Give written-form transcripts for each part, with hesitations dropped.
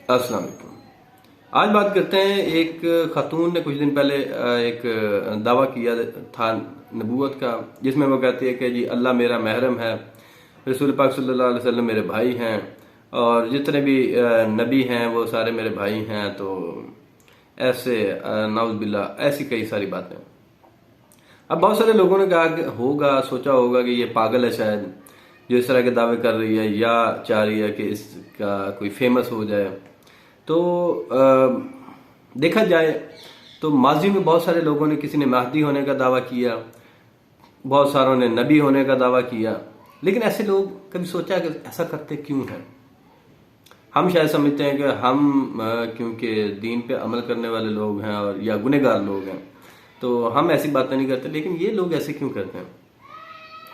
अस्सलाम वालेकुम। आज बात करते हैं, एक खातून ने कुछ दिन पहले एक दावा किया था नबूवत का, जिसमें वो कहती है कि जी अल्लाह मेरा महरम है, रसूल पाक सल्लल्लाहु अलैहि वसल्लम मेरे भाई हैं और जितने भी नबी हैं वो सारे मेरे भाई हैं। तो ऐसे नाउज़ बिल्लाह ऐसी कई सारी बातें। अब बहुत सारे लोगों ने कहा कि होगा, सोचा होगा कि ये पागल है शायद, जो इस तरह के दावे कर रही है, या चाह रही है कि इसका कोई फेमस हो जाए। तो देखा जाए तो माजी में बहुत सारे लोगों ने, किसी ने महदी होने का दावा किया, बहुत सारों ने नबी होने का दावा किया, लेकिन ऐसे लोग कभी सोचा कि ऐसा करते क्यों हैं? हम शायद समझते हैं कि हम क्योंकि दीन पे अमल करने वाले लोग हैं और या गुनहगार लोग हैं, तो हम ऐसी बातें नहीं करते, लेकिन ये लोग ऐसे क्यों करते हैं?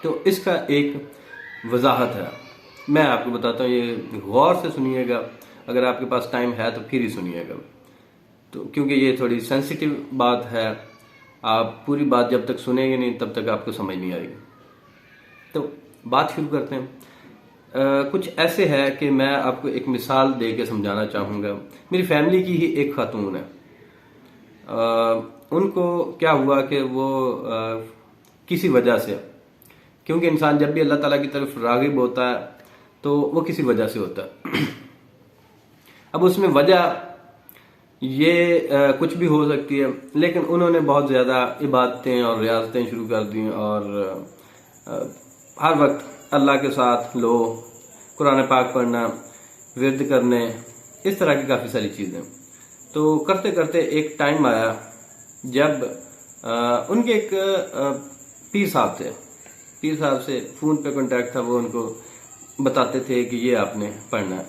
तो इसका एक वजाहत है, मैं आपको बताता हूँ। ये गौर से सुनिएगा, अगर आपके पास टाइम है तो फिर ही सुनिएगा, तो क्योंकि ये थोड़ी सेंसिटिव बात है। आप पूरी बात जब तक सुनेंगे नहीं तब तक आपको समझ नहीं आएगी। तो बात शुरू करते हैं। कुछ ऐसे है कि मैं आपको एक मिसाल दे के समझाना चाहूँगा। मेरी फैमिली की ही एक खातून है। उनको क्या हुआ कि वो किसी वजह से, क्योंकि इंसान जब भी अल्लाह ताला की तरफ रागिब होता है तो वो किसी वजह से होता है। अब उसमें वजह ये कुछ भी हो सकती है, लेकिन उन्होंने बहुत ज़्यादा इबादतें और रियासतें शुरू कर दी और हर वक्त अल्लाह के साथ लो, कुरान पाक पढ़ना, विर्द करने, इस तरह की काफ़ी सारी चीज़ें। तो करते करते एक टाइम आया जब उनके एक पीर साहब थे। पीर साहब से फ़ोन पे कांटेक्ट था, वो उनको बताते थे कि ये आपने पढ़ना है।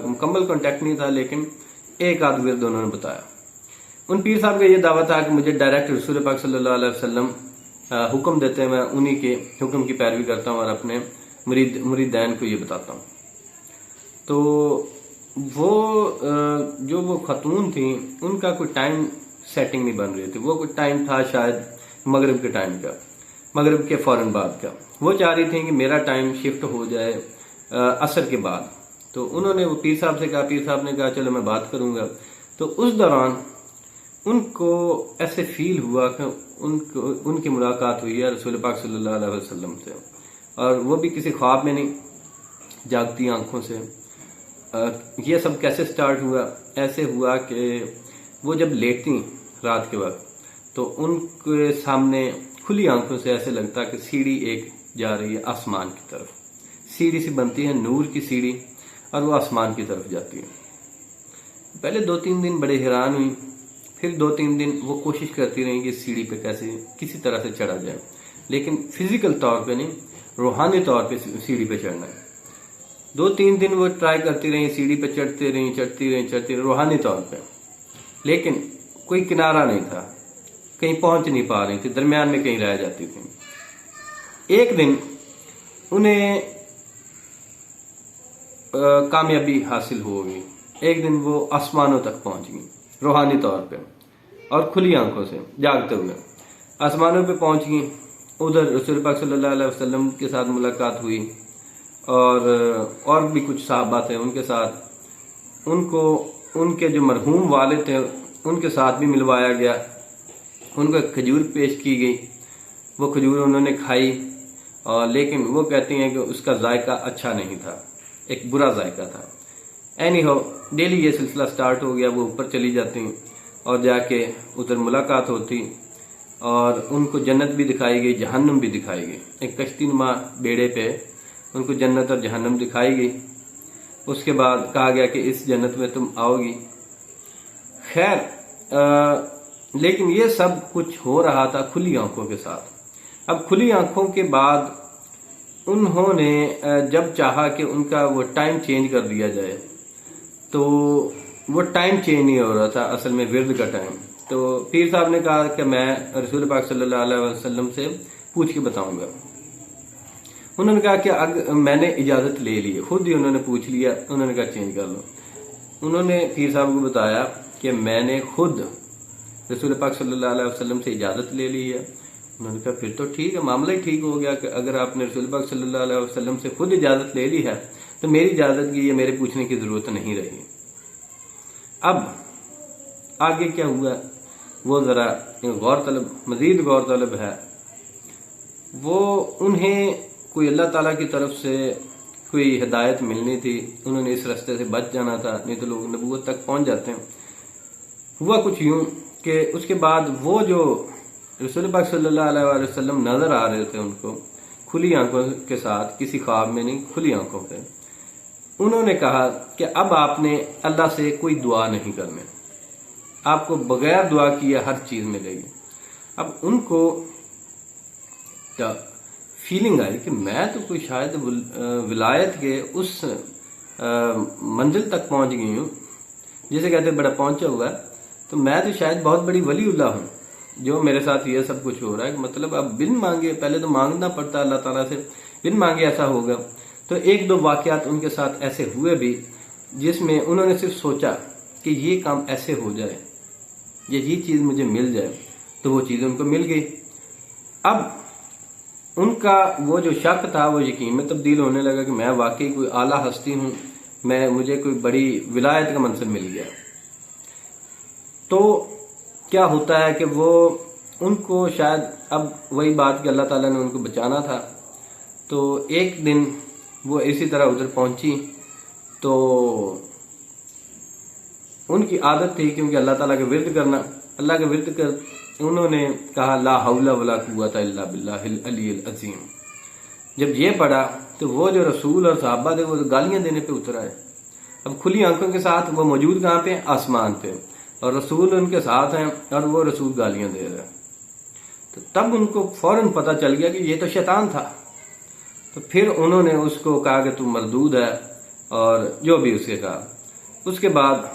मुकम्मल कांटेक्ट नहीं था, लेकिन एक आध विर्द उन्होंने बताया। उन पीर साहब का ये दावा था कि मुझे डायरेक्ट रसूल पाक सल्लल्लाहु अलैहि वसल्लम हुक्म देते हैं, मैं उन्हीं के हुक्म की पैरवी करता हूँ और अपने मुरीदैन को ये बताता हूँ। तो वो जो वो खातून थी, उनका कोई टाइम सेटिंग नहीं बन रही थी। वो कोई टाइम था शायद मगरिब के टाइम का, मगरिब के फ़ौरन बाद का। वो चाह रही थी कि मेरा टाइम शिफ्ट हो जाए असर के बाद। तो उन्होंने वो पीर साहब से कहा, पीर साहब ने कहा चलो मैं बात करूंगा। तो उस दौरान उनको ऐसे फील हुआ कि उनकी मुलाकात हुई है रसूल पाक सल्लल्लाहु अलैहि वसल्लम से, और वो भी किसी ख्वाब में नहीं, जागती आंखों से। ये सब कैसे स्टार्ट हुआ? ऐसे हुआ कि वो जब लेटती रात के वक्त, तो उनके सामने खुली आंखों से ऐसे लगता कि सीढ़ी एक जा रही है आसमान की तरफ। सीढ़ी सी बनती है, नूर की सीढ़ी, और वो आसमान की तरफ जाती है। पहले 2-3 दिन बड़े हैरान हुई, फिर 2-3 दिन वो कोशिश करती रही कि सीढ़ी पे कैसे किसी तरह से चढ़ा जाए, लेकिन फिजिकल तौर पे नहीं, रूहानी तौर पे सीढ़ी पे चढ़ना है। 2-3 दिन वो ट्राई करती रही, सीढ़ी पे चढ़ती रही रूहानी तौर पे, लेकिन कोई किनारा नहीं था, कहीं पहुंच नहीं पा रही थी, दरमियान में कहीं रह जाती थी। एक दिन उन्हें कामयाबी हासिल हो गई। एक दिन वो आसमानों तक पहुंच गई रूहानी तौर पे, और खुली आंखों से जागते हुए आसमानों पे पहुंच गई। उधर रसूल पाक सल्लल्लाहु अलैहि वसल्लम के साथ मुलाकात हुई, और भी कुछ सहाबा थे उनके साथ। उनको उनके जो मरहूम वाले थे उनके साथ भी मिलवाया गया। उनको एक खजूर पेश की गई, वो खजूर उन्होंने खाई, और लेकिन वो कहती हैं कि उसका जायका अच्छा नहीं था, एक बुरा जायका था। एनी हो, डेली ये सिलसिला स्टार्ट हो गया। वो ऊपर चली जाती और जाके उधर मुलाकात होती, और उनको जन्नत भी दिखाई गई, जहन्नम भी दिखाई गई। एक कश्तीनुमा बेड़े पे उनको जन्नत और जहन्नम दिखाई गई। उसके बाद कहा गया कि इस जन्नत में तुम आओगी। खैर, लेकिन ये सब कुछ हो रहा था खुली आंखों के साथ। अब खुली आंखों के बाद उन्होंने जब चाहा कि उनका वो टाइम चेंज कर दिया जाए, तो वो टाइम चेंज नहीं हो रहा था, असल में विर्द का टाइम। तो पीर साहब ने कहा कि मैं रसूल पाक सल्लल्लाहु अलैहि वसल्लम से पूछ के बताऊंगा। उन्होंने कहा कि अगर मैंने इजाज़त ले ली, खुद ही उन्होंने पूछ लिया, उन्होंने कहा चेंज कर लो। उन्होंने पीर साहब को बताया कि मैंने खुद रसूल पाक सल्लल्लाहु अलैहि वसल्लम से इजाज़त ले ली है। उन्होंने कहा फिर तो ठीक है, मामला ही ठीक हो गया कि अगर आपने रसूल पाक सल्लल्लाहु अलैहि वसल्लम से खुद इजाज़त ले ली है तो मेरी इजाज़त की या मेरे पूछने की ज़रूरत नहीं रही। अब आगे क्या हुआ वो जरा मजीद गौरतलब है। वो उन्हें कोई अल्लाह ताला की तरफ से कोई हिदायत मिलनी थी, उन्होंने इस रास्ते से बच जाना था, नहीं तो लोग नबूवत तक पहुंच जाते हैं। हुआ कुछ यूं कि उसके बाद वो जो रसूल पाक सल्लल्लाहु अलैहि वसल्लम नजर आ रहे थे उनको खुली आंखों के साथ, किसी ख्वाब में नहीं, खुली आंखों पे, उन्होंने कहा कि अब आपने अल्लाह से कोई दुआ नहीं करनी, आपको बगैर दुआ किए हर चीज मिलेगी। अब उनको फीलिंग आई कि मैं तो कोई शायद विलायत के उस मंजिल तक पहुंच गई हूं, जिसे कहते बड़ा पहुंचा हुआ है, तो मैं तो शायद बहुत बड़ी वलीउल्लाह हूं जो मेरे साथ ये सब कुछ हो रहा है। मतलब अब बिन मांगे, पहले तो मांगना पड़ता है अल्लाह ताला से, बिन मांगे ऐसा होगा। तो एक दो वाकयात उनके साथ ऐसे हुए भी जिसमें उन्होंने सिर्फ सोचा कि ये काम ऐसे हो जाए, ये चीज मुझे मिल जाए, तो वो चीज उनको मिल गई। अब उनका वो जो शक था वो यकीन में तब्दील होने लगा कि मैं वाकई कोई आला हस्ती हूं, मुझे कोई बड़ी विलायत का मनसब मिल गया। तो क्या होता है कि वो उनको शायद अब वही बात कि अल्लाह ताला ने उनको बचाना था। तो एक दिन वो इसी तरह उधर पहुंची, तो उनकी आदत थी क्योंकि अल्लाह ताला के विर्द करना, अल्लाह के विर्द कर उन्होंने कहा ला हौला वला कुव्वता इल्ला बिल्लाहिल अलील अज़ीम। जब ये पढ़ा तो वो जो रसूल और सहाबा थे वो तो गालियां देने पे उतर आए। अब खुली आंखों के साथ वो मौजूद कहाँ पे, आसमान पे, और रसूल उनके साथ हैं और वो रसूल गालियां दे रहे हैं। तो तब उनको फौरन पता चल गया कि ये तो शैतान था। तो फिर उन्होंने उसको कहा कि तू मरदूद है, और जो भी उसके कहा। उसके बाद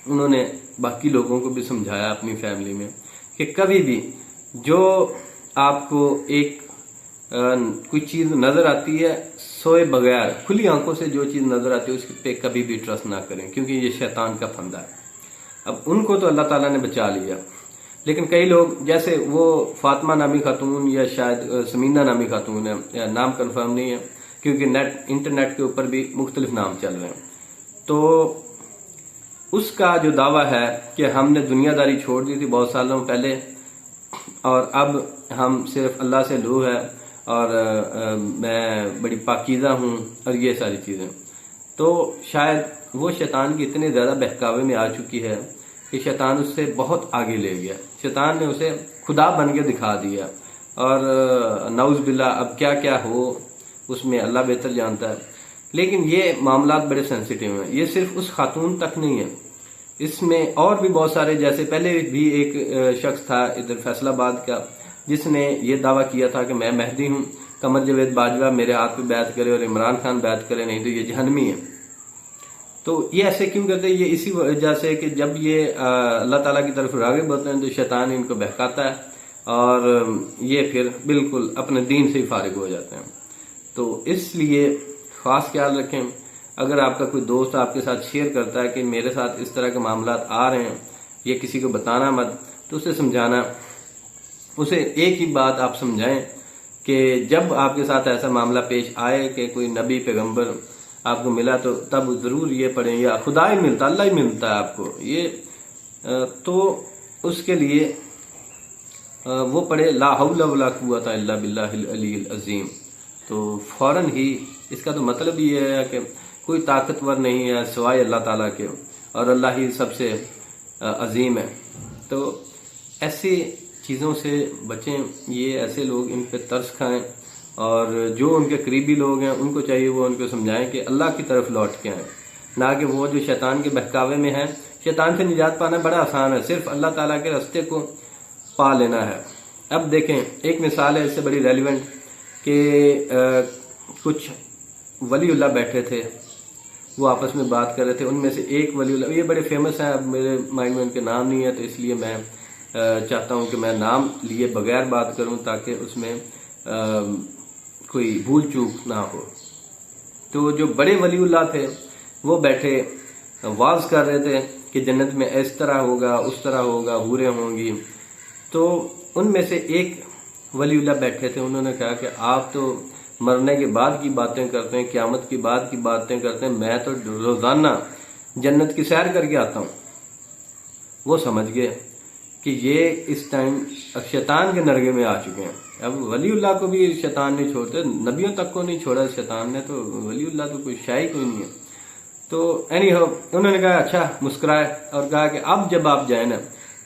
उन्होंने बाकी लोगों को भी समझाया अपनी फैमिली में कि कभी भी जो आपको एक कोई चीज नजर आती है, सोए बगैर खुली आंखों से जो चीज नजर आती है उस पे कभी भी ट्रस्ट ना करें, क्योंकि ये शैतान का फंदा है। अब उनको तो अल्लाह ताला ने बचा लिया, लेकिन कई लोग जैसे वो फातिमा नामी खातून या शायद समीना नामी खातून है, या नाम कंफर्म नहीं है क्योंकि इंटरनेट के ऊपर भी मुख्तलिफ नाम चल रहे हैं। तो उसका जो दावा है कि हमने दुनियादारी छोड़ दी थी बहुत सालों पहले और अब हम सिर्फ अल्लाह से लू है और मैं बड़ी पाकीज़ा हूँ और ये सारी चीज़ें, तो शायद वो शैतान की इतने ज़्यादा बहकावे में आ चुकी है कि शैतान उससे बहुत आगे ले गया। शैतान ने उसे खुदा बन के दिखा दिया, और नाउज़ बिल्लाह अब क्या क्या हो उसमें अल्लाह बेहतर जानता है। लेकिन ये मामलात बड़े सेंसिटिव हैं। ये सिर्फ उस खातून तक नहीं है, इसमें और भी बहुत सारे, जैसे पहले भी एक शख्स था इधर फैसलाबाद का जिसने ये दावा किया था कि मैं मेहदी हूँ, कमर जवेद बाजवा मेरे हाथ पे बैत करे और इमरान खान बैत करे, नहीं तो ये जहन्नमी है। तो ये ऐसे क्यों करते हैं? ये इसी वजह से कि जब ये अल्लाह ताला की तरफ राग़िब होते हैं तो शैतान इनको बहकाता है और ये फिर बिल्कुल अपने दीन से ही फारिग हो जाते हैं। तो इसलिए खास ख्याल रखें, अगर आपका कोई दोस्त आपके साथ शेयर करता है कि मेरे साथ इस तरह के मामलात आ रहे हैं, ये किसी को बताना मत, तो उसे समझाना, उसे एक ही बात आप समझाएं कि जब आपके साथ ऐसा मामला पेश आए कि कोई नबी पैगंबर आपको मिला तो तब जरूर ये पढ़ें, या खुदा ही मिलता, अल्लाह ही मिलता है आपको, ये तो उसके लिए वो पढ़े ला हौला वला कुव्वता इल्ला बिल्लाहिल अलील अज़ीम। तो फौरन ही इसका तो मतलब ये है कि कोई ताकतवर नहीं है सिवाय अल्लाह ताला के, और अल्लाह ही सबसे अजीम है। तो ऐसी चीज़ों से बचें, ये ऐसे लोग इन पे तरस खाएं, और जो उनके करीबी लोग हैं उनको चाहिए वो उनको समझाएं कि अल्लाह की तरफ लौट के आएं, ना कि वो जो शैतान के बहकावे में है। शैतान से निजात पाना बड़ा आसान है, सिर्फ अल्लाह ताला के रास्ते को पा लेना है। अब देखें, एक मिसाल है इससे बड़ी रेलिवेंट कि कुछ वलीउल्लाह बैठे थे, वो आपस में बात कर रहे थे। उनमें से एक वलीउल्लाह, ये बड़े फेमस हैं, अब मेरे माइंड में उनके नाम नहीं है, तो इसलिए मैं चाहता हूं कि मैं नाम लिए बगैर बात करूं ताकि उसमें कोई भूल चूक ना हो। तो जो बड़े वलीउल्लाह थे वो बैठे वाज कर रहे थे कि जन्नत में इस तरह होगा, उस तरह होगा, हूरें होंगी। तो उनमें से एक वलीउल्लाह बैठे थे, उन्होंने कहा कि आप तो मरने के बाद की बातें करते हैं, क़यामत की बाद की बातें करते हैं, मैं तो रोजाना जन्नत की सैर करके आता हूँ, वो समझ गए कि ये इस टाइम शैतान के नरगे में आ चुके हैं। अब वलीउल्लाह को भी शैतान नहीं छोड़ते, नबियों तक को नहीं छोड़ा शैतान ने, तो वलीउल्लाह तो कोई शाही कोई नहीं है। तो एनी हो, उन्होंने कहा अच्छा, मुस्कुराए और कहा कि अब जब आप जाए ना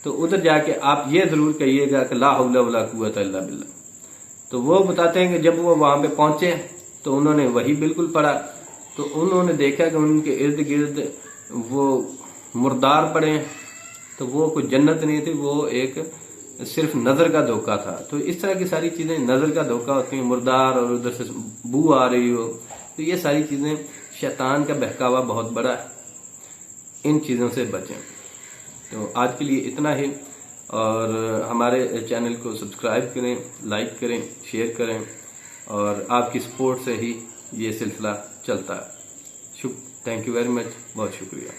तो उधर जाके आप ये जरूर कहिएगा कि ला हौला वला कुव्वता इल्ला बिल्लाह। तो वो बताते हैं कि जब वो वहां पे पहुंचे तो उन्होंने वही बिल्कुल पढ़ा, तो उन्होंने देखा कि उनके इर्द गिर्द वो मुर्दार पड़े हैं, तो वो कोई जन्नत नहीं थी, वो एक सिर्फ नजर का धोखा था। तो इस तरह की सारी चीजें नजर का धोखा होती हैं, मुर्दार और उधर से बू आ रही हो, तो ये सारी चीजें शैतान का बहकावा बहुत बड़ा है, इन चीजों से बचें। तो आज के लिए इतना ही, और हमारे चैनल को सब्सक्राइब करें, लाइक करें, शेयर करें, और आपकी सपोर्ट से ही ये सिलसिला चलता है। थैंक यू वेरी मच, बहुत शुक्रिया।